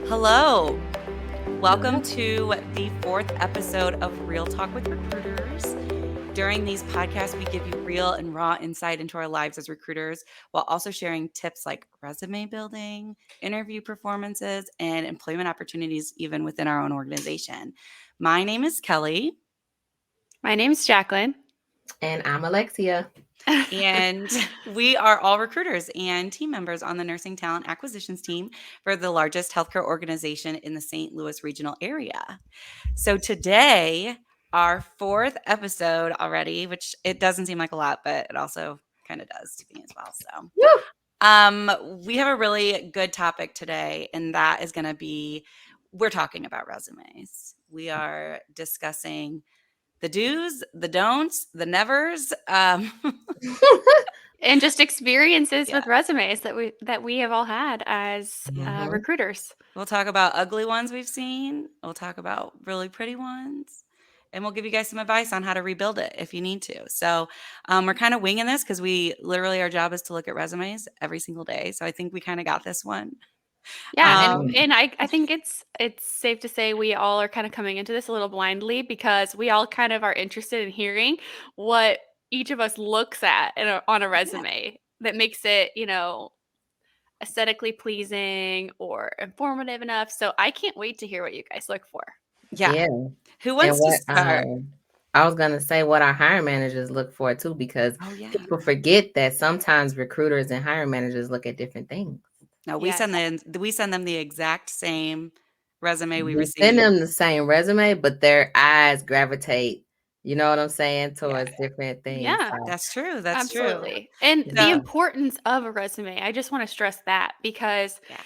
Hello. Welcome to the fourth episode of Real Talk with Recruiters. During these podcasts, we give you real and raw insight into our lives as recruiters while also sharing tips like resume building, interview performances, and employment opportunities even within our own organization. My name is Kelly. My name's Jaclynn. And I'm Alexia. And we are all recruiters and team members on the nursing talent acquisitions team for the largest healthcare organization in the St. Louis regional area. So today, our fourth episode already, which it doesn't seem like a lot, but it also kind of does to me as well. So we have a really good topic today, and that is going to be, we're talking about resumes. We are discussing the do's, the don'ts, the nevers. And just experiences Yeah. with resumes that we have all had as recruiters. We'll talk about ugly ones we've seen. We'll talk about really pretty ones. And we'll give you guys some advice on how to rebuild it if you need to. So we're kind of winging this because we literally, our job is to look at resumes every single day. So I think we kind of got this one. Yeah, Um, and I think it's safe to say we all are kind of coming into this a little blindly because we all kind of are interested in hearing what each of us looks at on a resume that makes it, aesthetically pleasing or informative enough. So I can't wait to hear what you guys look for. yeah. Yeah. Who And wants to what start? I was gonna say what our hiring managers look for too, because Oh, yeah. people forget that sometimes recruiters and hiring managers look at different things. No, Yes. we send them the exact same resume we We send received. them the same resume, but their eyes gravitate, you know what I'm saying, towards different things. Yeah. So, That's true. That's true. Absolutely. And the yeah. importance of a resume, I just want to stress that because, Yeah.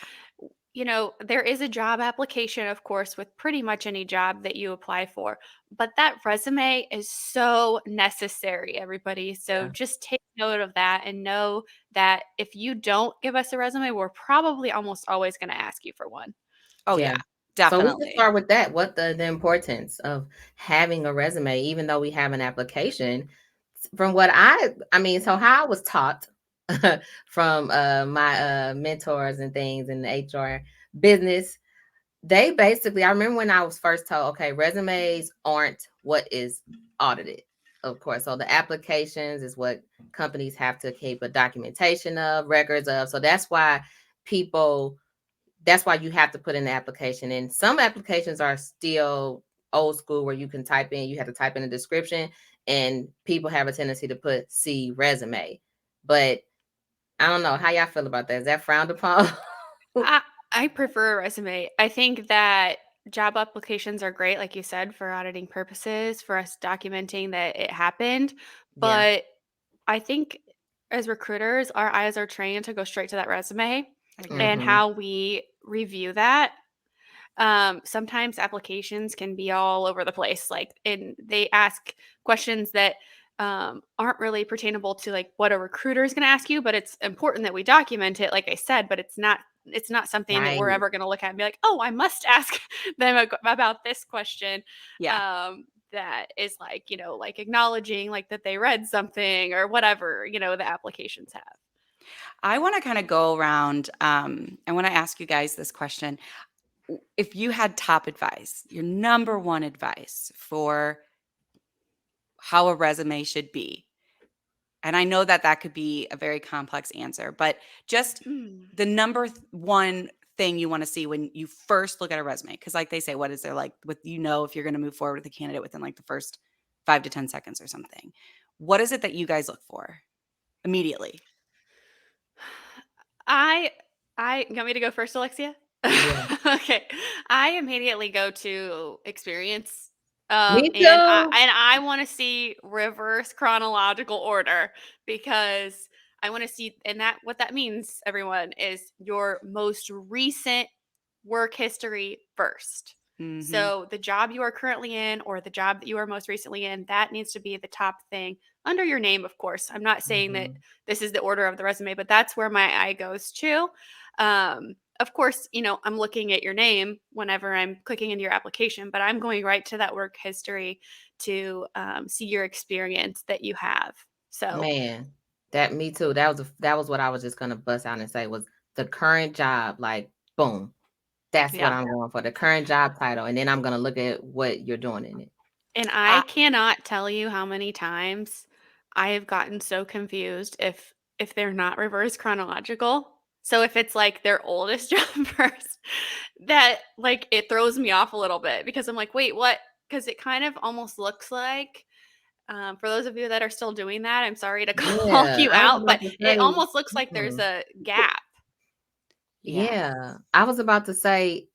there is a job application, of course, with pretty much any job that you apply for, but that resume is so necessary, everybody. So Yeah. just take note of that and know that if you don't give us a resume, we're probably almost always going to ask you for one. Oh, Yeah. yeah. So we can Definitely. start with that. What the importance of having a resume, even though we have an application. From what so how I was taught from my mentors and things in the HR business, they basically, I remember when I was first told, okay, resumes aren't what is audited, of course. So the applications is what companies have to keep a documentation of, records of. So people that's why you have to put in the application. And some applications are still old school where you have to type in a description, and people have a tendency to put C resume. But I don't know how y'all feel about that. Is that frowned upon? I prefer a resume. I think that job applications are great, like you said, for auditing purposes, for us documenting that it happened. Yeah. But I think as recruiters, our eyes are trained to go straight to that resume I agree. and Mm-hmm. how we review that. Sometimes applications can be all over the place, and they ask questions that aren't really pertainable to like what a recruiter is going to ask you, but it's important that we document it, like I said, but it's not something that we're Right. ever going to look at and be like, oh, I must ask them about this question. Yeah. That is like acknowledging like that they read something or whatever, the applications have. I want to kind of go around. I want to ask you guys this question. If you had top advice, your number one advice for how a resume should be, and I know that could be a very complex answer, but just the number one thing you want to see when you first look at a resume, because like they say, what is there like with if you're going to move forward with a candidate within like the first 5 to 10 seconds or something? What is it that you guys look for immediately? I you want me to go first, Alexia? Yeah. Okay. I immediately go to experience. Me And too. I want to see reverse chronological order because I want to see, and that what that means, everyone, is your most recent work history first. Mm-hmm. So the job you are currently in or the job that you are most recently in, that needs to be the top thing under your name, of course. I'm not saying that this is the order of the resume, but that's where my eye goes to. Of course, I'm looking at your name whenever I'm clicking into your application, but I'm going right to that work history to see your experience that you have. So, Man, that me too. That was what I was just gonna bust out and say was the current job, like boom. That's what Yeah. I'm going for, the current job title, and then I'm gonna look at what you're doing in it. And I I cannot tell you how many times I have gotten so confused if they're not reverse chronological. So if it's like their oldest job first, that like it throws me off a little bit because I'm like, wait, what? Because it kind of almost looks like, for those of you that are still doing that, I'm sorry to call Yeah, you I was out, about but to it say, almost looks like there's mm, a gap. yeah. yeah, I was about to say,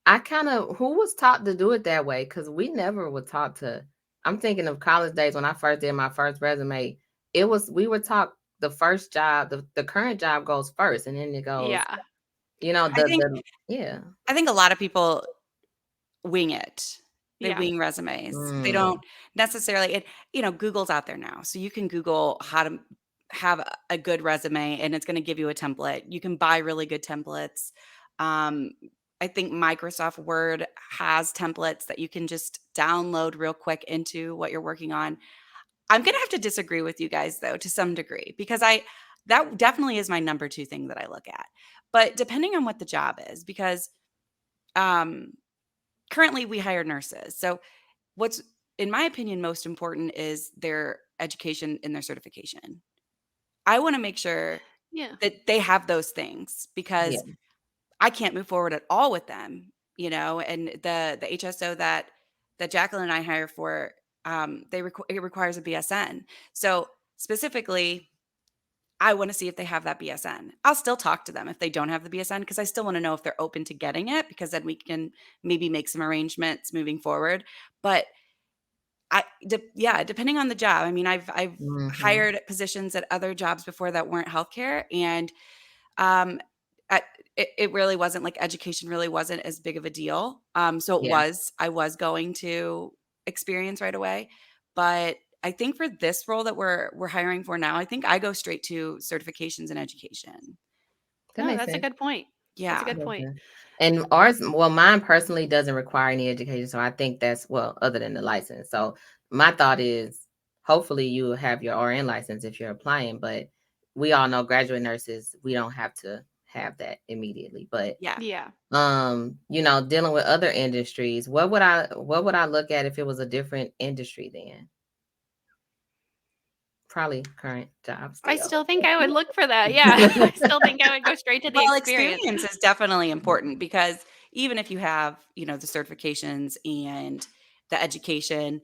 I kinda who was taught to do it that way? Because we never were taught to. I'm thinking of college days when I first did my first resume, we were taught the first job, the current job goes first, and then it goes, Yeah. I think the yeah. I think a lot of people wing it. They Yeah. wing resumes. They Mm, don't necessarily and, Google's out there now, so you can Google how to have a good resume, and it's gonna give you a template. You can buy really good templates. Um, I think Microsoft Word has templates that you can just download real quick into what you're working on. I'm gonna have to disagree with you guys, though, to some degree, because I that definitely is my number 2 thing that I look at. But depending on what the job is, because, um currently we hire nurses. So what's in my opinion most important is their education and their certification. I want to make sure Yeah. that they have those things yeah, because I can't move forward at all with them, and the HSO that Jacqueline and I hire for, it requires a BSN. So specifically, I want to see if they have that BSN. I'll still talk to them if they don't have the BSN because I still want to know if they're open to getting it because then we can maybe make some arrangements moving forward. But yeah, depending on the job. I mean, I've mhm, hired positions at other jobs before that weren't healthcare, and um, at, it really wasn't like education really wasn't as big of a deal. So yeah, I was going to experience right away, but I think for this role that we're hiring for now, I think I go straight to certifications and education. that No, makes that's a sense. good point. That's a Yeah, good point. Okay. And ours, well, mine personally doesn't require any education. So I think that's, well, other than the license. So my thought is hopefully you have your RN license if you're applying, but we all know graduate nurses, we don't have to have that immediately. But yeah. Yeah. dealing with other industries, what would I look at if it was a different industry then? Probably current job I still. still think I would look for that. Yeah. I still think I would go straight to the Well, experience. experience is definitely important because even if you have, the certifications and the education,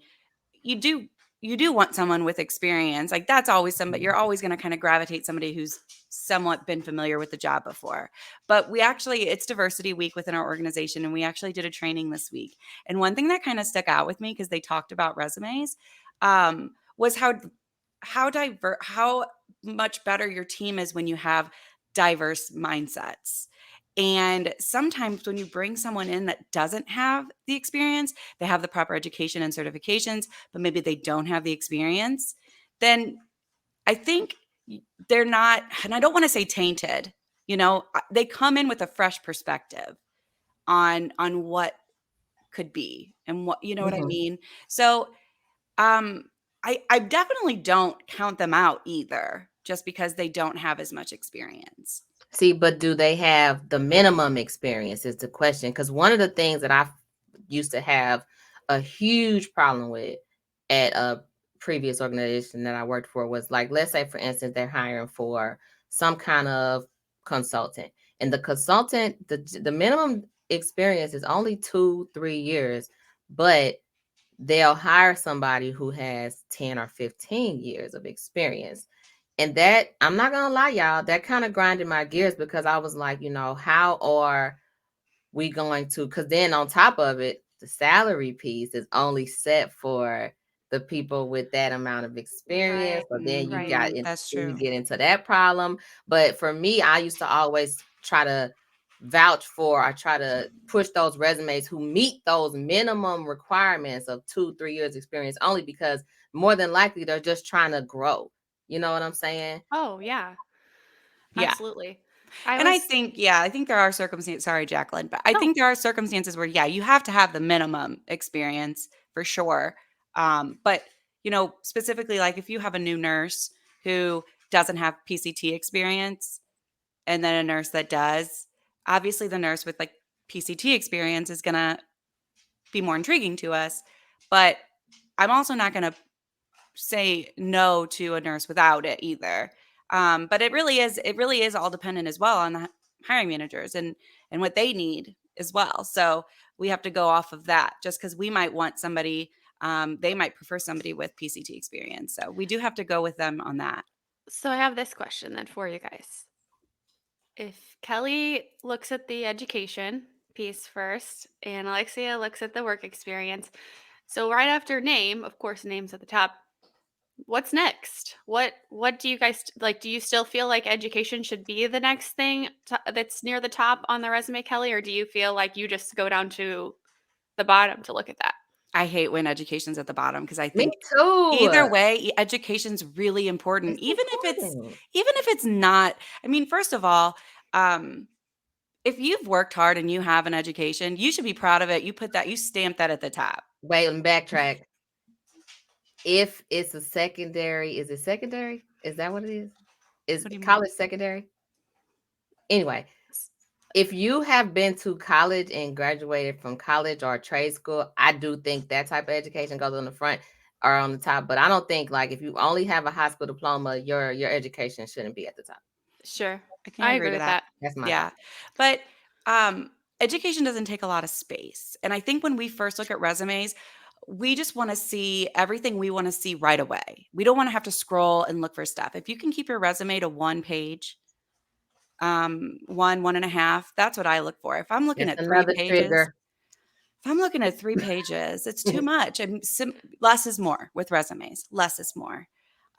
you do you do want someone with experience. Like that's always somebody you're always going to kind of gravitate somebody who's somewhat been familiar with the job before. But it's diversity week within our organization and we actually did a training this week. And one thing that kind of stuck out with me because they talked about resumes was how much better your team is when you have diverse mindsets. And sometimes when you bring someone in that doesn't have the experience, they have the proper education and certifications, but maybe they don't have the experience, then I think they're not, and I don't want to say tainted, they come in with a fresh perspective on what could be and what, you know what I Mhm. mean? So um, I definitely don't count them out either, just because they don't have as much experience. See, but do they have the minimum experience is the question. Because one of the things that I used to have a huge problem with at a previous organization that I worked for was like, let's say, for instance, they're hiring for some kind of consultant. And the consultant, the minimum experience is only 2, 3 years, but they'll hire somebody who has 10 or 15 years of experience. And that, I'm not gonna lie, y'all, that kind of grinded my gears because I was like, how are we going to? Because then on top of it, the salary piece is only set for the people with that amount of experience. Right. So then Right. That's then you true. get into that problem. But for me, I used to always try to vouch for, I try to push those resumes who meet those minimum requirements of 2, 3 years experience only because more than likely they're just trying to grow. You know what I'm saying? Oh, yeah. Yeah. Absolutely. I And was I think there are circumstances, sorry, Jacqueline, but I no. think there are circumstances where, yeah, you have to have the minimum experience for sure. But, specifically, like if you have a new nurse who doesn't have PCT experience and then a nurse that does, obviously the nurse with like PCT experience is going to be more intriguing to us. But I'm also not going to say no to a nurse without it either. But it really is all dependent as well on the hiring managers and what they need as well. So we have to go off of that. Just because we might want somebody, they might prefer somebody with PCT experience. So we do have to go with them on that. So I have this question then for you guys. If Kelly looks at the education piece first and Alexia looks at the work experience, so right after name, of course, name's at the top. What's next? What do you guys like? Do you still feel like education should be the next thing that's near the top on the resume, Kelly, or do you feel like you just go down to the bottom to look at that? I hate when education's at the bottom because I Me think either too. way, education's really important, It's even important. if it's not. I mean, first of all, if you've worked hard and you have an education, you should be proud of it. You stamp that at the top. Wait, and backtrack. If it's a secondary, is it secondary? Is that what it is? Is What do you mean? college secondary? Anyway, if you have been to college and graduated from college or trade school, I do think that type of education goes on the front or on the top. But I don't think like if you only have a high school diploma, your education shouldn't be at the top. Sure. I can I agree agree to with that. that. That's my Yeah. thought. But education doesn't take a lot of space. And I think when we first look at resumes, we just want to see everything we want to see right away. We don't want to have to scroll and look for stuff. If you can keep your resume to one page, one and a half, that's what I look for. If I'm looking That's at three another pages, trigger. if I'm looking at 3 pages, it's too much. And less is more with resumes. Less is more.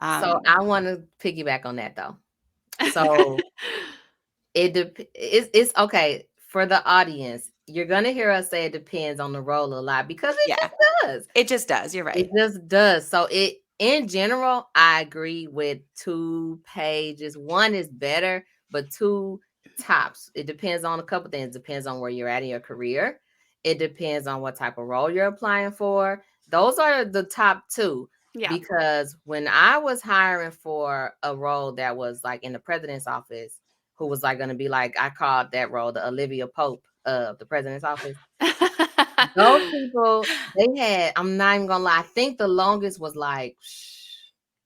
So I want to piggyback on that though. So it's okay for the audience. You're gonna hear us say it depends on the role a lot because it Yeah, just does. it just does. You're right. It just does. So it in general, I agree with 2 pages. One is better, but 2 tops. It depends on a couple things. It depends on where you're at in your career. It depends on what type of role you're applying for. Those are the top 2. Yeah. Because when I was hiring for a role that was like in the president's office, who was like going to be like, I called that role the Olivia Pope of the president's office. Those people, they had, I'm not even gonna lie, I think the longest was like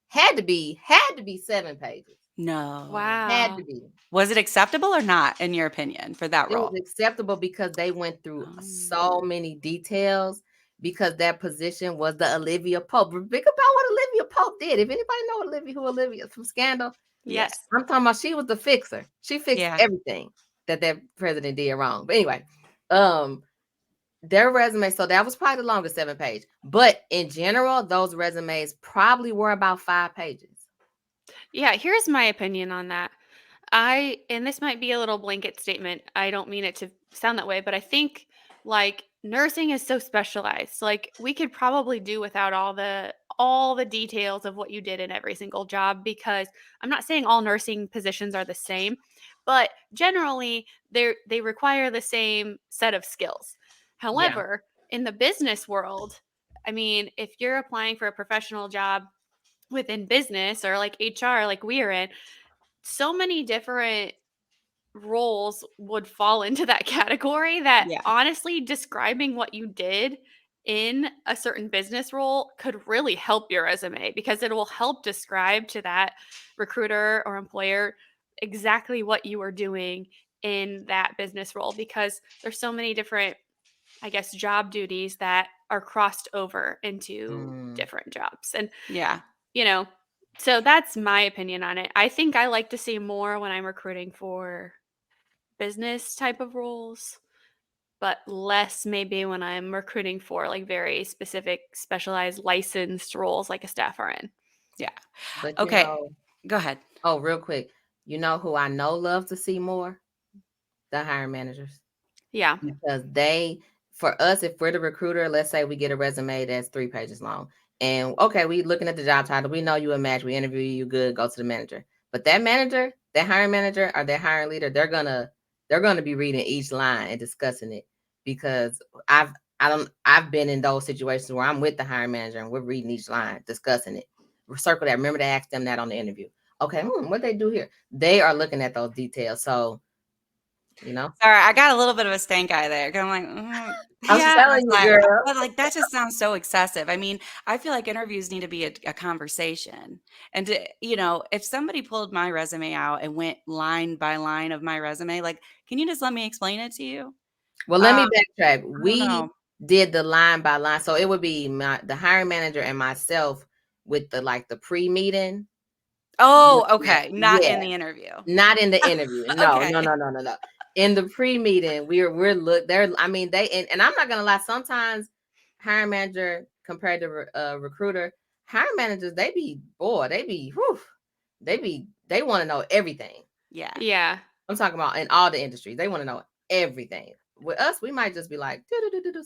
had to be 7 pages. No. Had Wow. to be. Was it acceptable or not, in your opinion, for that It was role? acceptable because they went through Oh. so many details because that position was the Olivia Pope. Think about what Olivia Pope did. If anybody know who Olivia from Scandal, Yes. I'm talking about she was the fixer. She fixed Yeah. everything that president did wrong. But anyway, their resume, so that was probably the longest 7 page. But in general, those resumes probably were about 5 pages. Yeah, here's my opinion on that. And this might be a little blanket statement. I don't mean it to sound that way, but I think like nursing is so specialized. Like we could probably do without all the details of what you did in every single job because I'm not saying all nursing positions are the same, but generally they require the same set of skills. Yeah. However, in the business world, I mean, if you're applying for a professional job within business or like HR like we are in, so many different roles would fall into that category that Yeah. honestly describing what you did in a certain business role could really help your resume because it will help describe to that recruiter or employer exactly what you are doing in that business role because there's so many different I guess job duties that are crossed over into different jobs and Yeah. you know so that's my opinion on it. I think I like to see more when I'm recruiting for business type of roles, but less maybe when I'm recruiting for like very specific, specialized, licensed roles like a staff RN. Yeah. But Okay. Go ahead. oh, real quick, you know who I know love to see more? The hiring managers. Yeah. Because for us, if we're the recruiter, let's say we get a resume that's 3 pages long. And okay, we looking at the job title. We know you a match. We interview you, good. Go to the manager. But that manager, that hiring manager, or that hiring leader, they're gonna be reading each line and discussing it because I've been in those situations where I'm with the hiring manager and we're reading each line, discussing it. Circle that. Remember to ask them that on the interview. Okay, what they do here? They are looking at those details. So you know. Sorry, I got a little bit of a stank eye there. 'Cause I'm like, I'm Yeah. telling you, girl. but like that just sounds so excessive. I mean, I feel like interviews need to be a conversation. And if somebody pulled my resume out and went line by line of my resume, like, can you just let me explain it to you? Well, let me backtrack. I don't We know. did the line by line, so it would be the hiring manager and myself with the pre-meeting. Oh, okay. Not Yeah, in the interview. not in the interview. No, Okay. no. In the pre-meeting, we're look there. I mean, and I'm not gonna lie. Sometimes hiring manager compared to recruiter, hiring managers they be they want to know everything. Yeah. Yeah. I'm talking about in all the industries. They want to know everything. With us, we might just be like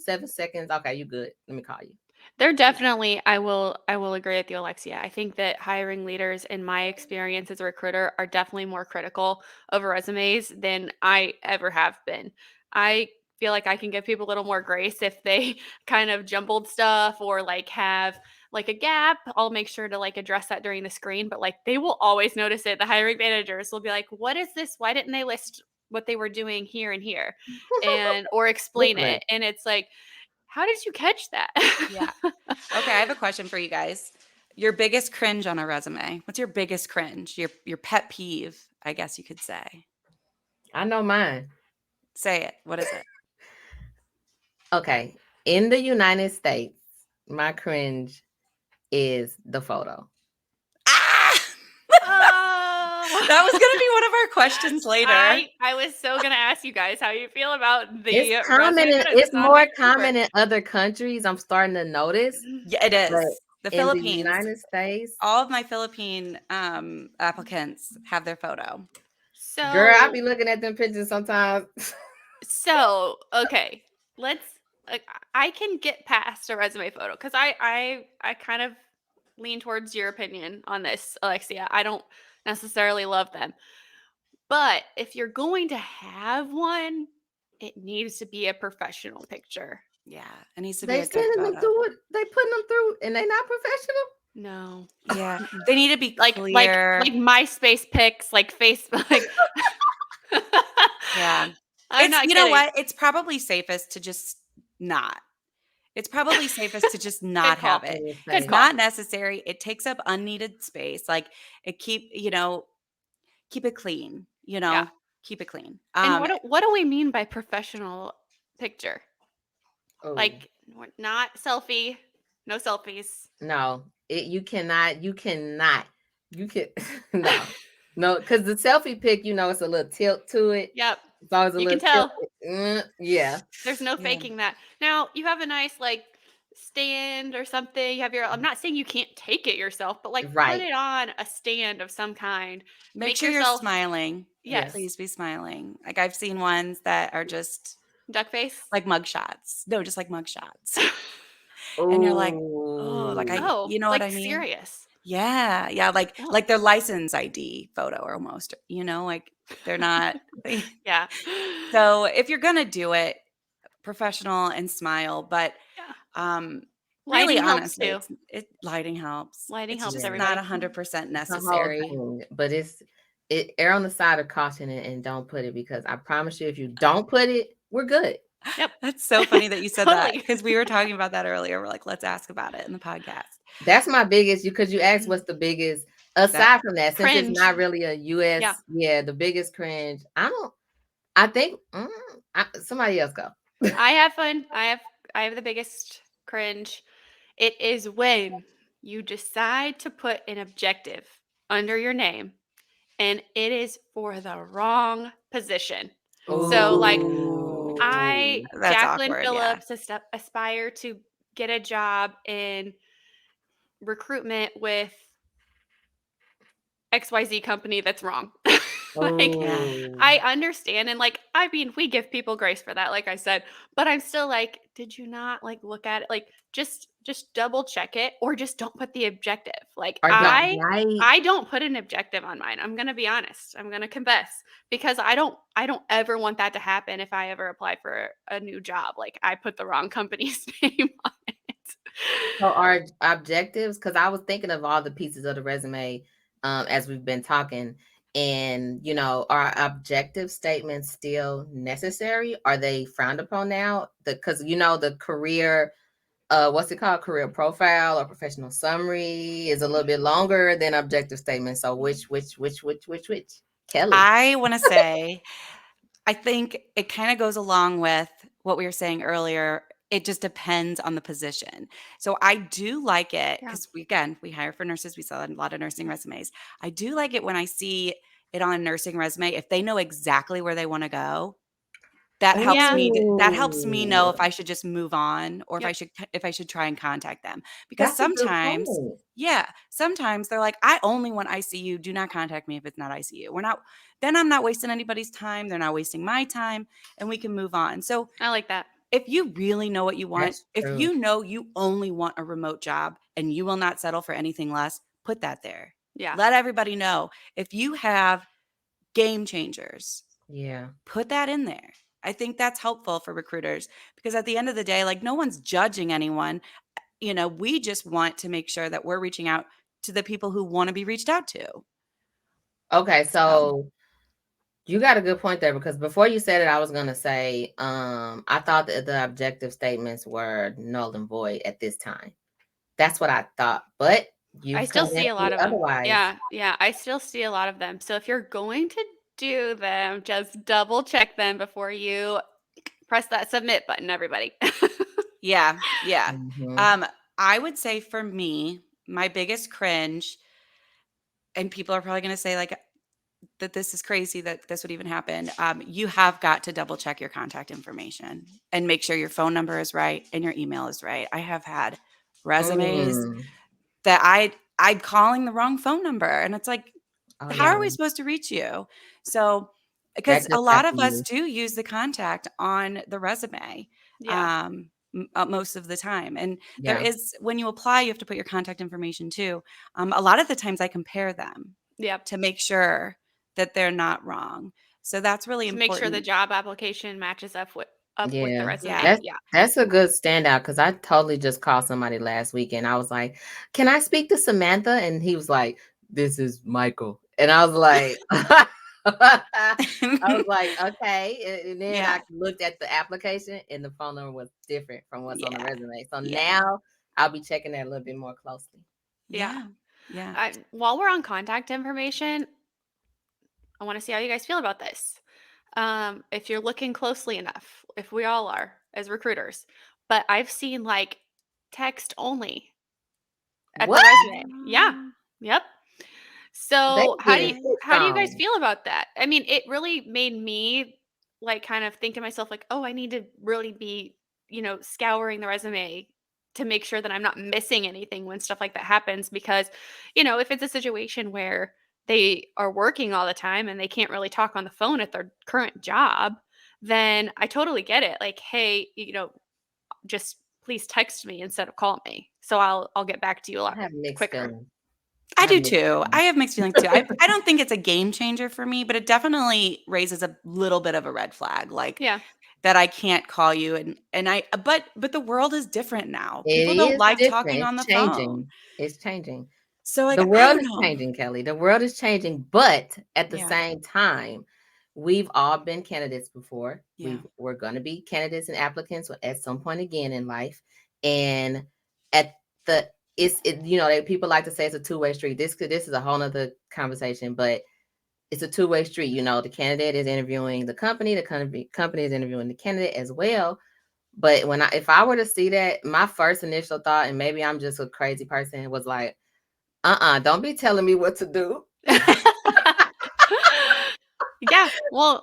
7 seconds. Okay, you good. Let me call you. They're definitely, I will agree with you, Alexia. I think that hiring leaders, in my experience as a recruiter, are definitely more critical of resumes than I ever have been. I feel like I can give people a little more grace if they kind of jumbled stuff or like have like a gap. I'll make sure to like address that during the screen, but like they will always notice it. The hiring managers will be like, "What is this? Why didn't they list what they were doing here and here?" and or explain Literally. it. And it's like, how did you catch that? Yeah. Okay, I have a question for you guys. Your biggest cringe on a resume. What's your biggest cringe? Your pet peeve, I guess you could say. I know mine. Say it. What is it? Okay. In the United States, my cringe is the photo. Ah! Oh. That was going to be one of our questions later. I was so gonna ask you guys how you feel about the It's common. resume photos. It's not a more big secret. common in other countries. I'm starting to notice, Yeah, it is. but The in the Philippines. United States, All of my Philippine applicants have their photo. So, girl, I be looking at them pictures sometimes. so okay, let's. Like, I can get past a resume photo because I kind of lean towards your opinion on this, Alexia. I don't necessarily love them, but if you're going to have one, it needs to be a professional picture. Yeah, it needs to be They a good sending them photo. through it. They putting them through, and they not professional. No. Yeah, they need to be like clear. like MySpace pics, like Facebook. Like Yeah. I'm It's not you know kidding. what? It's probably safest to just not. It's probably safest to just not call. have it. Good It's call. not necessary. It takes up unneeded space. Like it keep it clean, Yeah. keep it clean. And what do we mean by professional picture? Oh. Like not selfie, no selfies. No, you can no, because the selfie pic, it's a little tilt to it. Yep. It's always a You little can tell. tilt. Yeah. There's no Yeah. faking that. Now, you have a nice like stand or something. You have your I'm not saying you can't take it yourself, but like put Right. it on a stand of some kind. Make sure you're yourself smiling. Yes. Please be smiling. Like I've seen ones that are just Duck face. like mug shots. No, just like mug shots. And you're like, oh, like you know like what I mean? serious. Yeah. Yeah. Like Oh. like their license ID photo almost, like they're not. Yeah. So if you're gonna do it, professional and smile, but Yeah. really Lighting helps honestly, too. lighting helps. Lighting It's helps just everybody. not 100% It's the whole necessary. thing, but it err on the side of caution and don't put it, because I promise you, if you don't put it, we're good. Yep. That's so funny that you said that, Totally. because we were talking about that earlier. We're like, let's ask about it in the podcast. That's my biggest, because you asked what's the biggest aside from that, since Cringe. it's not really a US, the biggest cringe. I think somebody else go. I have fun. I have the biggest cringe. It is when you decide to put an objective under your name and it is for the wrong position. So like Ooh. That's Jaclynn awkward, yeah. Phillips, aspire to get a job in recruitment with XYZ company that's wrong. Like, Yeah. I understand, and like, I mean, we give people grace for that, like I said, but I'm still like, did you not like look at it? Like, just double check it, or just don't put the objective. Like, I don't put an objective on mine. I'm gonna be honest. I'm gonna confess, because I don't ever want that to happen if I ever apply for a new job. Like, I put the wrong company's name on it. So our objectives, because I was thinking of all the pieces of the resume as we've been talking, And, are objective statements still necessary? Are they frowned upon now? Because, the career, what's it called? Career profile or professional summary is a little bit longer than objective statements. So which? Kelly. I want to say, I think it kind of goes along with what we were saying earlier. It just depends on the position. So I do like it Yeah. because we hire for nurses. We sell a lot of nursing resumes. I do like it when I see it on a nursing resume. If they know exactly where they want to go, Yeah. that helps me know if Oh, I should just move on or Yep. if I should try and contact them. Because that's a good sometimes, point. yeah, sometimes they're like, I only want ICU. Do not contact me if it's not ICU. Then I'm not wasting anybody's time. They're not wasting my time, and we can move on. So I like that. if you really know what you want, That's if true. you know you only want a remote job and you will not settle for anything less, put that there. Yeah. Let everybody know. If you have game changers, Yeah. put that in there. I think that's helpful for recruiters because at the end of the day, like no one's judging anyone. We just want to make sure that we're reaching out to the people who want to be reached out to. Okay, So, so you got a good point there, because before you said it, I was gonna say, I thought that the objective statements were null and void at this time. That's what I thought, but I you've still see a convinced lot me of them. otherwise. Yeah. Yeah. I still see a lot of them. So if you're going to do them, just double check them before you press that submit button, everybody. yeah, yeah. Mhm. Um, I would say for me, my biggest cringe, and people are probably going to say like that this is crazy that this would even happen. You have got to double check your contact information and make sure your phone number is right and your email is right. I have had resumes Mm. that I'm calling the wrong phone number, and it's like, Oh, how are yeah. we supposed to reach you? So, That because a just lot of happened to us me. do use the contact on the resume, Yeah. most of the time, and there Yeah. is when you apply, you have to put your contact information too. A lot of the times, I compare them Yep. to make sure that they're not wrong. So that's really To make sure the important. job application matches up with the Yeah. resume. Yeah. Yeah. That's a good standout, because I totally just called somebody last week and I was like, "Can I speak to Samantha?" And he was like, "This is Michael." And I was like, I was like, "Okay." And then I Yeah. looked at the application and the phone number was different from what's on the Yeah. resume. So Yeah. now I'll be checking that a little bit more closely. Yeah. Yeah. Yeah. While we're on contact information, I want to see how you guys feel about this. If you're looking closely enough, if we all are as recruiters, but I've seen like text only at the What? resume. Yeah. Yep. They So how do you getting Okay. pissed how do you guys on. feel about that? I mean, it really made me like kind of think to myself like, "Oh, I need to really be, scouring the resume to make sure that I'm not missing anything when stuff like that happens because, if it's a situation where they are working all the time and they can't really talk on the phone at their current job, then I totally get it. Like, hey, just please text me instead of call me. So I'll get back to you a I lot have mixed quicker." feelings. I I have do mixed too. I feelings. have mixed feelings too. I don't think it's a game changer for me, but it definitely raises a little bit of a red flag, like Yeah. that I can't call you and I but the world is different now. It People don't is like different. talking on It's the phone. changing. It's changing. So like The I world don't is know. changing, Kelly. The world is changing, but at the Yeah. same time, we've all been candidates before. Yeah. We're going to be candidates and applicants at some point again in life. And at the people like to say it's a two-way street. This is a whole nother conversation, but it's a two-way street. The candidate is interviewing the company, company is interviewing the candidate as well. But if I were to see that, my first initial thought, and maybe I'm just a crazy person, was like, don't be telling me what to do. Yeah, well,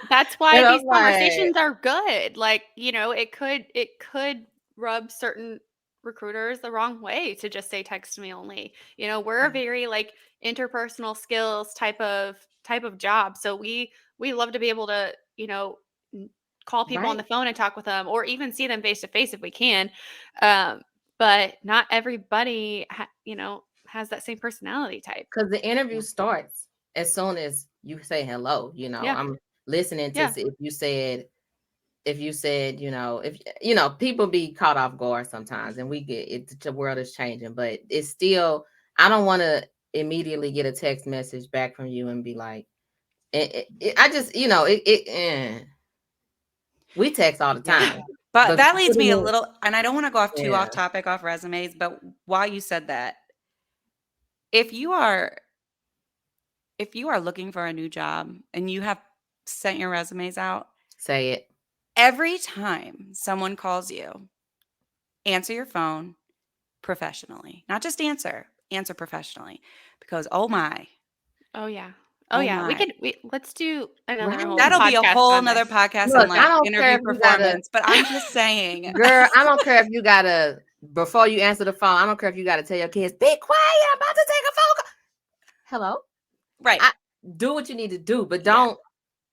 that's why And I'm these like, conversations are good. Like, it could rub certain recruiters the wrong way to just say text me only. We're a Yeah. very like interpersonal skills type of job. So we love to be able to, n- call people on right. the phone and talk with them or even see them face to face if we can. Um, but not everybody has that same personality type. Because the interview Yeah. starts as soon as you say hello. Yeah. I'm listening to Yeah. see if you said, if people be caught off guard sometimes, and we get it, the world is changing, but it's still, I don't want to immediately get a text message back from you and be like, I just, we text all the Yeah. time, But but that leads me a putting it, little, and I don't want to go off too yeah, off topic off resumes, but while you said that, if you are looking for a new job and you have sent your resumes out, say it. every time someone calls you, answer your phone professionally. Not just answer professionally. Because oh my, Oh yeah. Oh oh yeah. my. Let's do another Right. whole That'll be a podcast whole on nother this. podcast on Look, I like don't care interview if you gotta, performance, but I'm just saying. girl, I don't care if you gotta, before you answer the phone, I don't care if you gotta tell your kids, be quiet, I'm about to take a phone call. Hello? Right. I do what you need to do, but Yeah. don't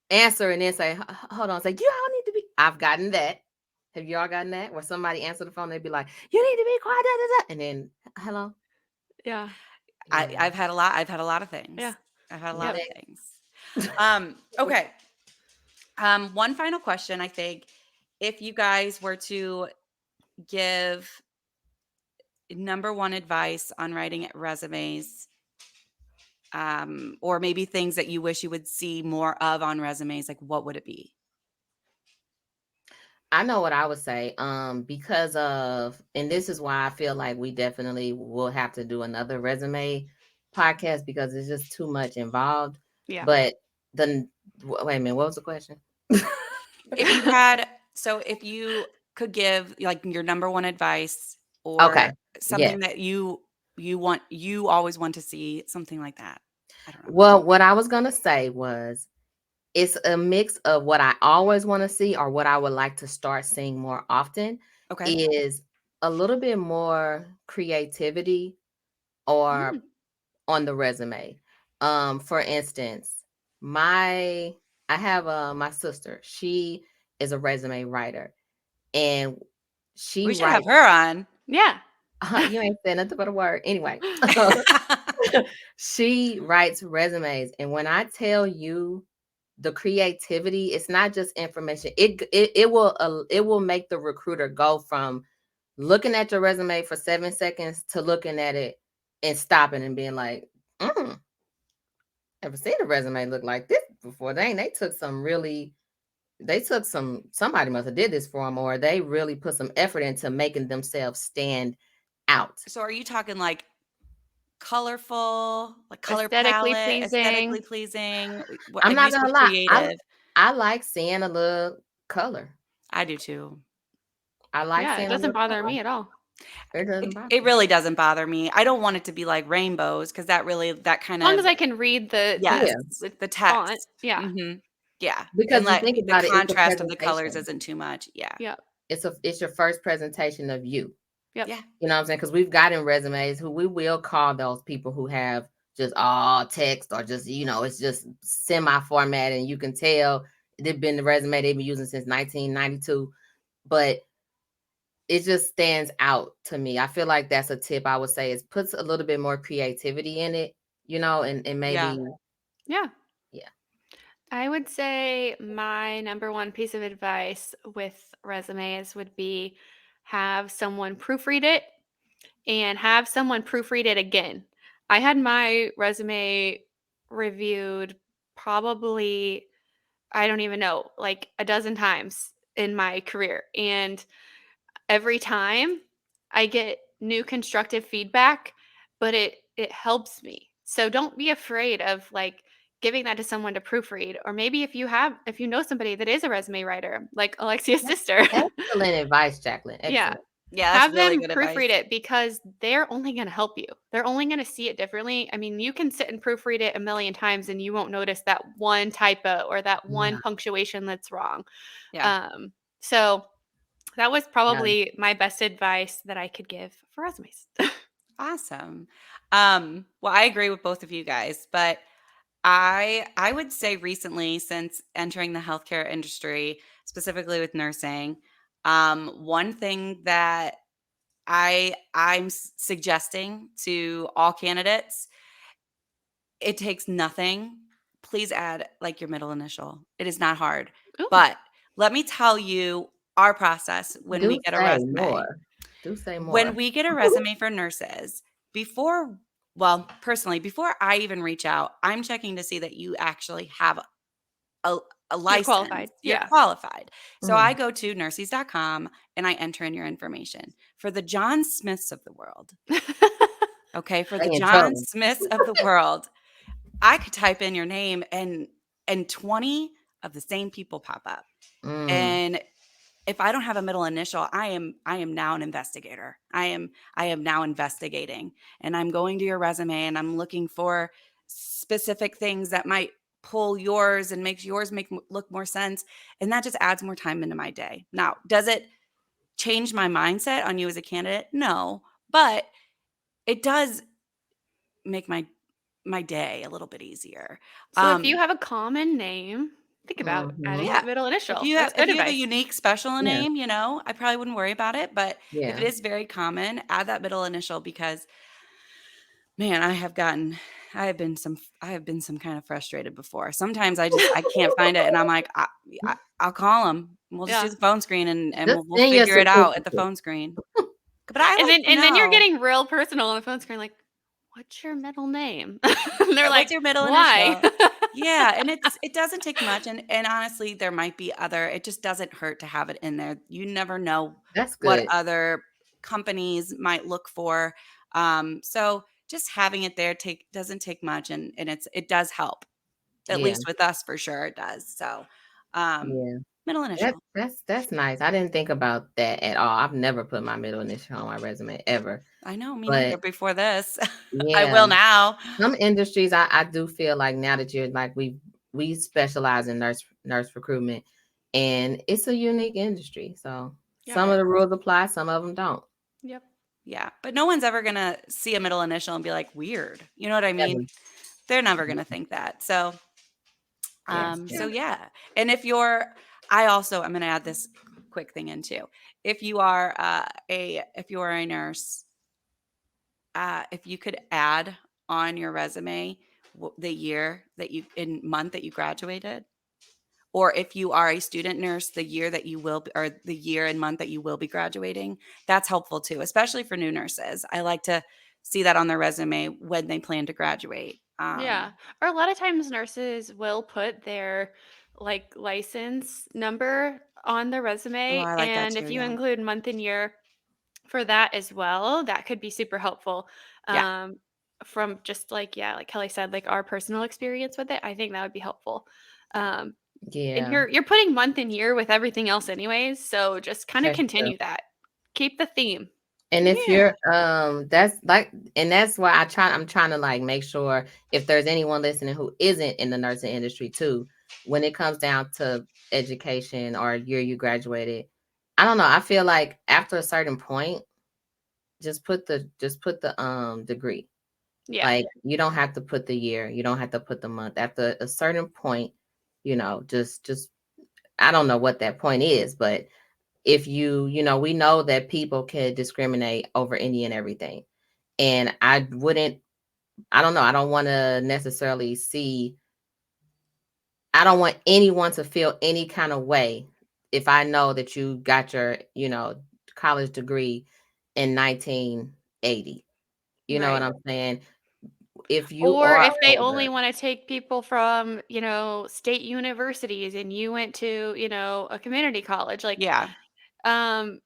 answer and then say, hold on, say, you all need to be. I've gotten that. Have you all gotten that? Where somebody answer the phone, they'd be like, you need to be quiet, da, da, da. And then, hello? Yeah. Yeah. I've had a lot. I've had a lot of things. Yeah. I've had a lot Yep. of things. Okay. One final question, I think. If you guys were to give number one advice on writing resumes, or maybe things that you wish you would see more of on resumes, like what would it be? I know what I would say. Because of, and this is why I feel like we definitely will have to do another resume podcast because it's just too much involved. Yeah. But then, wait a minute, what was the question? If you had, so if you could give like your number one advice Okay. or Yes. something that you always want to see, something like that. I don't know. Well, what I was gonna say was it's a mix of what I always want to see or what I would like to start seeing more often Okay. is a little bit more creativity or Mm. on the resume. For instance, my I have my sister. She is a resume writer and she We should have writes. her on. Yeah. You ain't said nothing but a word. Anyway, she writes resumes, and when I tell you the creativity, it's not just information. It will make the recruiter go from looking at your resume for 7 seconds to looking at it and stopping and being like, never seen a resume look like this before. They took some really, somebody must have did this for them, or they really put some effort into making themselves stand out. So are you talking like colorful, like color Aesthetically palette, pleasing. aesthetically pleasing? I'm not You said gonna lie, creative. I like seeing a little color. I do too. I like Yeah. It seeing a doesn't little bother color. me at all. It doesn't It, bother it me. really doesn't bother me. I don't want it to be like rainbows because that kind As long of, as I can read yes, Yeah, the font. text. Yeah. Yeah. because And you like think the about it, it's a contrast of the colors presentation. isn't too much. Yeah. Yeah. It's your first presentation of you. Yep. Yeah. You know what I'm saying? Because we've gotten resumes who we will call those people who have just all text or just, it's just semi-format and you can tell they've been the resume they've been using since 1992. But it just stands out to me. I feel like that's a tip I would say is puts a little bit more creativity in it, and Yeah. maybe, Yeah. yeah. I would say my number one piece of advice with resumes would be have someone proofread it and have someone proofread it again. I had my resume reviewed probably, I don't even know, like a dozen times in my career. And every time I get new constructive feedback, but it helps me. So don't be afraid of like giving that to someone to proofread, or maybe if you know somebody that is a resume writer, like Alexia's sister. Excellent advice, Jaclyn. Yeah. Excellent. Yeah. That's Have really them good advice. proofread it because they're only going to help you. They're only going to see it differently. I mean, you can sit and proofread it a million times and you won't notice that one typo or that one Yeah. punctuation that's wrong. Yeah. So that was Yeah. probably my best advice that I could give for resumes. Awesome. Well, I agree with both of you guys, but I would say recently, since entering the healthcare industry, specifically with nursing, one thing that I'm suggesting to all candidates, it takes nothing. Please add like your middle initial. It is not hard. Ooh. But let me tell you our process when we Do get a say resume. more. Do say more. When we get a resume for nurses, before well, personally, before I even reach out, I'm checking to see that you actually have a, a You're qualified. license. You're Yeah. qualified. So I Mm. go to nurses.com and I enter in your information. For the John Smiths of the world, okay, for the They in John trouble. Smiths of the world, I could type in your name and 20 of the same people pop up. Mm. And if I don't have a middle initial, I am now an investigator. I am now investigating, and I'm going to your resume and I'm looking for specific things that might pull yours and makes yours look more sense, and that just adds more time into my day. Now, does it change my mindset on you as a candidate? No, but it does make my day a little bit easier. So if you Um have a common name, think about adding Mhm. Yeah. that middle If initial. you have That's if good you have a advice. unique special Yeah. name, I probably wouldn't worry about it, but if it Yeah. is very common, add that middle initial because man, I have been some kind of frustrated before. Sometimes I can't find it and I'm like, I'll call them. We'll just do Yeah. the phone screen and Just we'll send your figure it out at the certificate. phone screen. But I And like then to you're know, getting real personal on the phone screen, like, "What's your middle name?" And they're what's like, your middle "Why?" initial? Yeah, and it doesn't take much, and honestly, there might be other it just doesn't hurt to have it in there. You never know That's what good. other companies might look for. So just having it there doesn't take much, and it does help. At Yeah. least with us, for sure, it does. So, um, Yeah. middle initial. That's nice. I didn't think about that at all. I've never put my middle initial on my resume ever. I know, me neither. But Before this, I yeah, will now. some industries I do feel like now that you're like we specialize in nurse recruitment, and it's a unique industry. So Yeah. some of the rules apply, some of them don't. Yep. Yeah, but no one's ever gonna see a middle initial and be like weird. You know what I mean? Ever. They're never gonna think that. So, Yes. Yeah. yeah. And I'm gonna add this quick thing in too. If you are a nurse, if you could add on your resume the year that you in month that you graduated, or if you are a student nurse, the year that you will, or the year and month that you will be graduating, that's helpful too, especially for new nurses. I like to see that on their resume when they plan to graduate. Yeah. Or a lot of times nurses will put their like license number on their Oh, resume. I like that And too. if you Yeah. include month and year for that as well, that could be super helpful. Yeah. Um, from just like, yeah, like Kelly said, like our personal experience with it, I think that would be helpful. Um, and Yeah. you're putting month and year with everything else anyways, so just kind of That's true. continue that. Keep the theme. And if Yeah. you're that's like and that's why I'm trying to like make sure if there's anyone listening who isn't in the nursing industry too, when it comes down to education or year you graduated, I don't know, I feel like after a certain point, just put the degree. Yeah. Like you don't have to put the year, you don't have to put the month. After a certain point, just I don't know what that point is, but if we know that people can discriminate over any and everything. And I don't know, I don't want anyone to feel any kind of way if I know that you got your, college degree in 1980. You know what Right. I'm saying? If you Or are if they only older, wanna take people from, state universities and you went to, a community college, like, Yeah. um,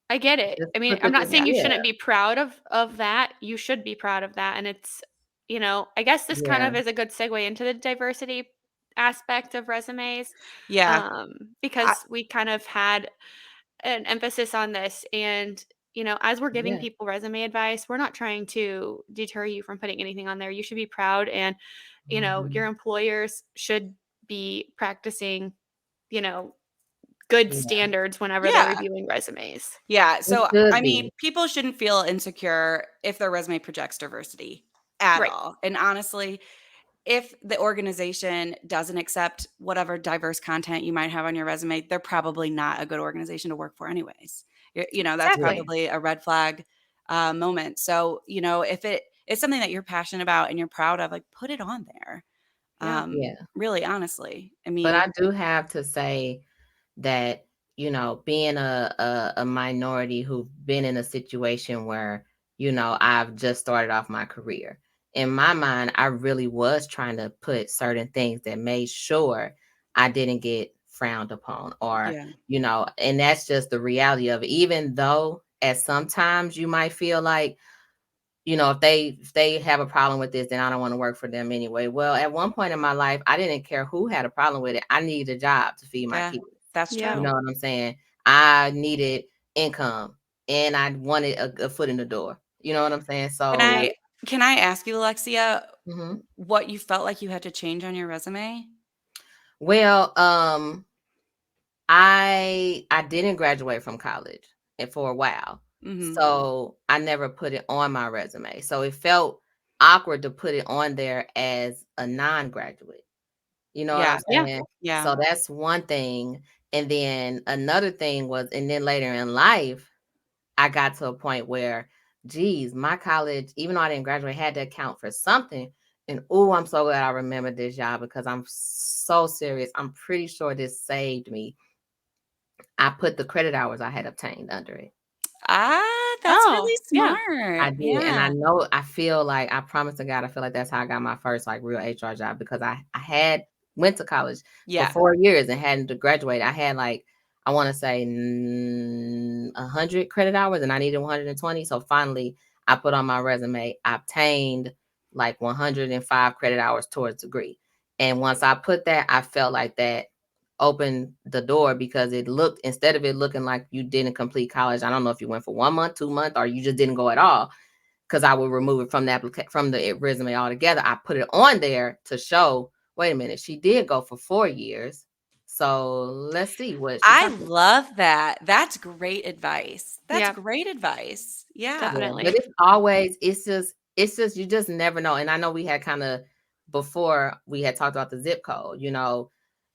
I get it. just I mean, put I'm the not saying you yeah, shouldn't be proud of that. You should be proud of that, and it's I guess this kind yeah, of is a good segue into the diversity aspect of resumes, Yeah. I, because we kind of had an emphasis on this. And as we're giving yeah. people resume advice, we're not trying to deter you from putting anything on there. You should be proud, and your Mhm. employers should be practicing you know good Yeah. standards whenever they're yeah. reviewing resumes. Yeah. It So, I should mean, be. people shouldn't feel insecure if their resume projects diversity at Right. all. And honestly, if the organization doesn't accept whatever diverse content you might have on your resume, they're probably not a good organization to work for, anyways. That's Yeah. Exactly. probably a red flag moment. So, if it is something that you're passionate about and you're proud of, like put it on there. Yeah. Yeah. Really, honestly. I But mean, I do have to say that, being a minority who've been in a situation where, I've just started off my career. In my mind, I really was trying to put certain things that made sure I didn't get frowned upon, or, Yeah. and that's just the reality of it. Even though at sometimes you might feel like, if they have a problem with this, then I don't want to work for them anyway. Well, at one point in my life, I didn't care who had a problem with it. I needed a job to feed my Yeah. kids. That's Yeah. You true. know what I'm saying? I needed income, and I wanted a foot in the door. You know what I'm saying? Can So, I can I ask you, Alexia, mhm. what you felt like you had to change on your resume? Well, I didn't graduate from college and for a while. Mhm. So I never put it on my resume. So it felt awkward to put it on there as a non-graduate. You know what I'm Yeah. Yeah. saying? Yeah. So that's one thing. And then another thing was, and then later in life, I got to a point where, geez, my college, even though I didn't graduate, had to account for something. And oh, I'm so glad I remembered this, y'all, because I'm so serious. I'm pretty sure this saved me. I put the credit hours I had obtained under it. That's Oh, really yeah. I smart. did, and Yeah. I feel like, I promise to God, I feel like that's how I got my first, like, real HR job, because I had went to college for Yeah. 4 years and hadn't to graduate. I had, like, I wanna say, 100 credit hours, and I needed 120, so finally, I put on my resume, I obtained, like, 105 credit hours towards degree, and once I put that, I felt like that opened the door, because it looked, instead of it looking like you didn't complete college, I don't know if you went for 1 month, 2 months, or you just didn't go at all. Because I would remove it from the resume altogether. I put it on there to show, wait a minute, she did go for 4 years. So let's see what she I talking about. love that. That's great advice. That's Yeah. great advice. Yeah. Yeah, but Definitely. it's just you just never know. And I know we had kind of, before we had talked about the zip code,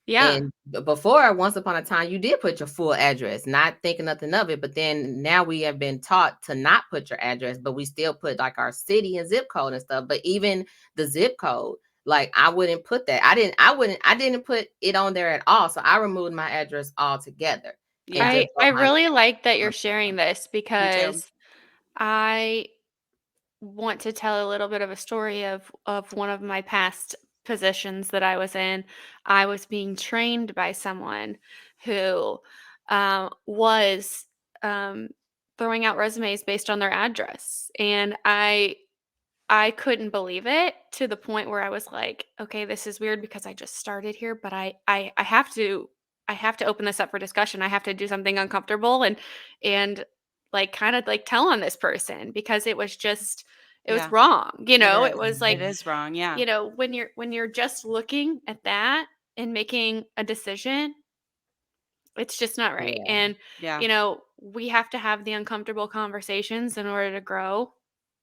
Yeah. and before, once upon a time, you did put your full address, not thinking nothing of it. But then now we have been taught to not put your address, but we still put like our city and zip code and stuff. But even the zip code, like, I wouldn't put that. I didn't put it on there at all. So I removed my address altogether and Yeah. just I wrote my really like that you're name. sharing this Me too. because I want to tell a little bit of a story of one of my past positions that I was in. I was being trained by someone who was um, throwing out resumes based on their address, and I couldn't believe it, to the point where I was like, okay, this is weird because I just started here, but I have to open this up for discussion. I have to do something uncomfortable and like kind of like tell on this person because it was Yeah. wrong. It It is. was It like, is wrong. Yeah. when you're just looking at that and making a decision, it's just not right. Yeah, And, Yeah. we have to have the uncomfortable conversations in order to grow.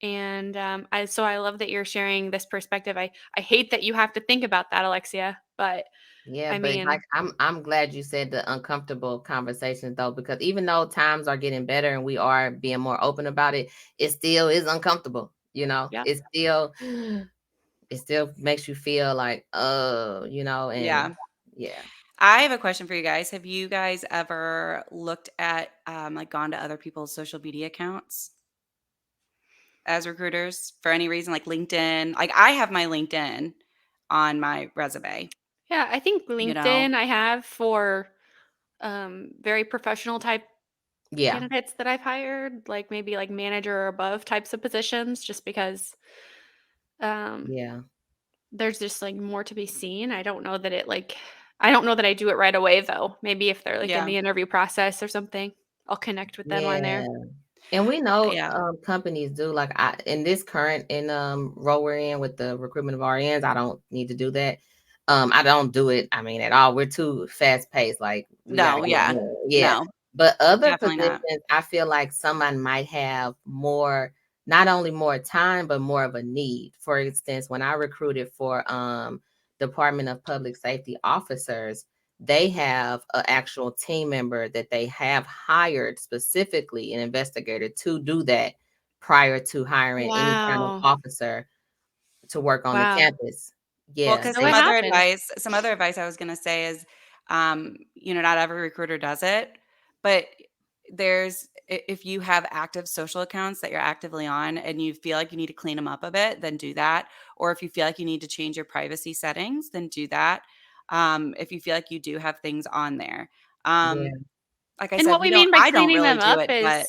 And I love that you're sharing this perspective. I hate that you have to think about that, Alexia, but yeah, I but like, mean, I'm glad you said the uncomfortable conversations, though, because even though times are getting better and we are being more open about it, it still is uncomfortable. yeah. It still makes you feel like, oh, and Yeah. yeah. I have a question for you guys. Have you guys ever looked at, like, gone to other people's social media accounts as recruiters for any reason, like LinkedIn? Like, I have my LinkedIn on my resume, Yeah, I think you know? LinkedIn I have for very professional type Yeah. candidates that I've hired, like maybe like manager or above types of positions, just because um Yeah. there's just, like, more to be seen. I don't know that I do it right away, though. Maybe if they're, like, in Yeah. the interview process or something, I'll connect with them on Yeah. there. And we know, Yeah. companies do, like, in this current role we're in with the recruitment of RNs, I don't need to do that. I don't do it, I mean, at all. We're too fast paced. Like, we got to No, get yeah. more. Yeah. No, But other definitely positions, not. I feel like someone might have more, not only more time, but more of a need. For instance, when I recruited for Department of Public Safety officers, they have an actual team member that they have hired, specifically an investigator, to do that prior to hiring any kind of Wow. officer to work on the Wow. campus. Well, Yeah, because So what they happened? some other advice I was gonna say is, not every recruiter does it, but if you have active social accounts that you're actively on and you feel like you need to clean them up a bit, then do that. Or if you feel like you need to change your privacy settings, then do that. If you feel like you do have things on there. Yeah. Like I And said, I don't really do it, but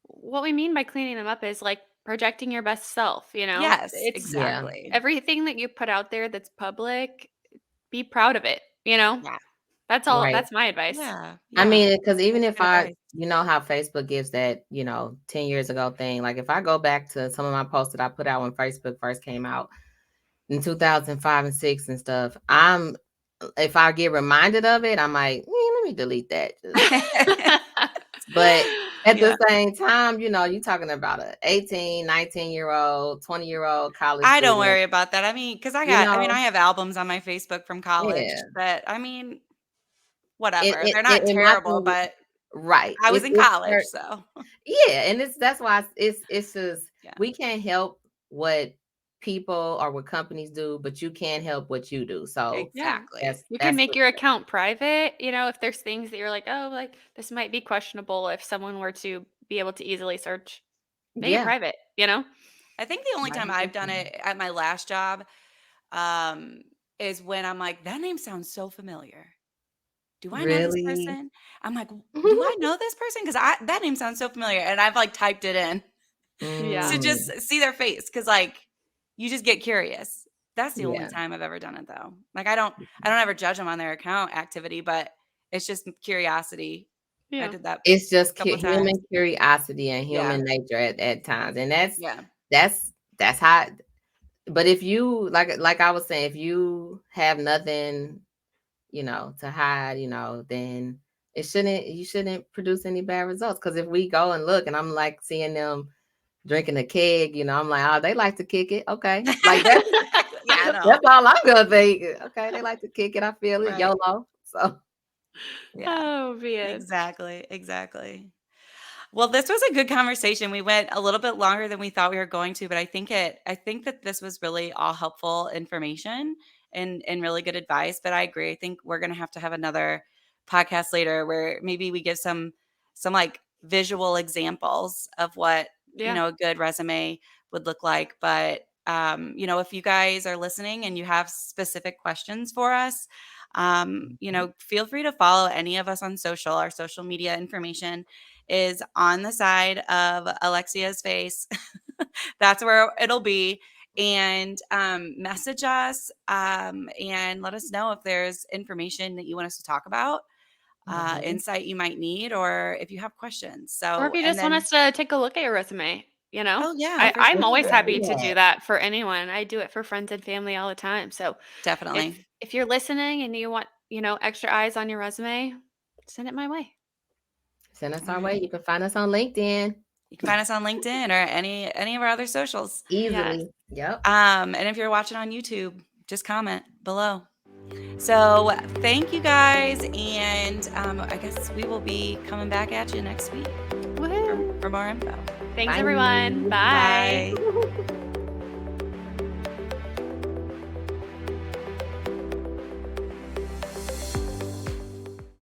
what we mean by cleaning them up is like projecting your best self, you know? yes, It's Yeah. exactly. everything that you put out there that's public, be proud of it, you know? Yeah. That's all. Right. That's my advice. Yeah. I Yeah. mean, because even That's if good advice. you know how Facebook gives that, 10 years ago thing, like if I go back to some of my posts that I put out when Facebook first came out in 2005 and 6 and stuff, if I get reminded of it, I'm like, let me delete that. But at Yeah. the same time, you're talking about a 18, 19-year-old, 20-year-old college I don't student, worry about that. I mean, because you know, I have albums on my Facebook from college yeah. that, I mean, It, whatever. it, They're not it, my terrible, thing, but right. I was in college, so Yeah, and that's why it's just yeah, we can't help what people or what companies do, but you can help what you do. So Yeah. exactly. You can that's make what, your account private, you know, if there's things that you're like, "Oh, like, this might be questionable," if someone were to be able to easily search, make it yeah. private, you know? I think the only time I've done 100%. it at my last job, um, is when I'm like, "That name sounds so familiar. Do I know this Really? person?" I'm like, "Do I know this person? Because that name sounds so familiar," and I've, like, typed it in Yeah. to Mm, just see their face because, like, you just get curious. That's the only yeah. time I've ever done it, though. Like, I don't ever judge them on their account activity, but it's just curiosity. I Yeah. did that It's just a couple times. human curiosity and Yeah, human nature at times, and that's yeah, that's that's how. But if you like I was saying, if you have nothing, to hide, then you shouldn't produce any bad results. Because if we go and look, and I'm like seeing them drinking a keg, I'm like, oh, they like to kick it. Okay, like that's yeah, I know. that's all I'm gonna think. Okay, they like to kick it. I feel it. Right. YOLO. So Yeah, Oh, man. exactly, exactly. Well, this was a good conversation. We went a little bit longer than we thought we were going to, but I think that this was really all helpful information and really good advice. But I agree. I think we're gonna have to have another podcast later where maybe we give some like visual examples of what, Yeah. a good resume would look like. But if you guys are listening and you have specific questions for us, feel free to follow any of us on social. Our social media information is on the side of Alexia's face. That's where it'll be. And message us and let us know if there's information that you want us to talk about, mhm. insight you might need, or if you have questions. Or if So, you and just want then, us to take a look at your resume, you know? oh, yeah, for I'm sure. always Yeah, happy do to do that. that for anyone. I do it for friends and family all the time. So Definitely. if you're listening and you want, extra eyes on your resume, send it my way. Send us All our way. right. You can find us on LinkedIn You can find us on LinkedIn or any of our other socials. Yes. easily. Yep. And if you're watching on YouTube, just comment below. So thank you guys, and I guess we will be coming back at you next week Woohoo. for more info. Thanks, Bye. everyone. Bye. Bye.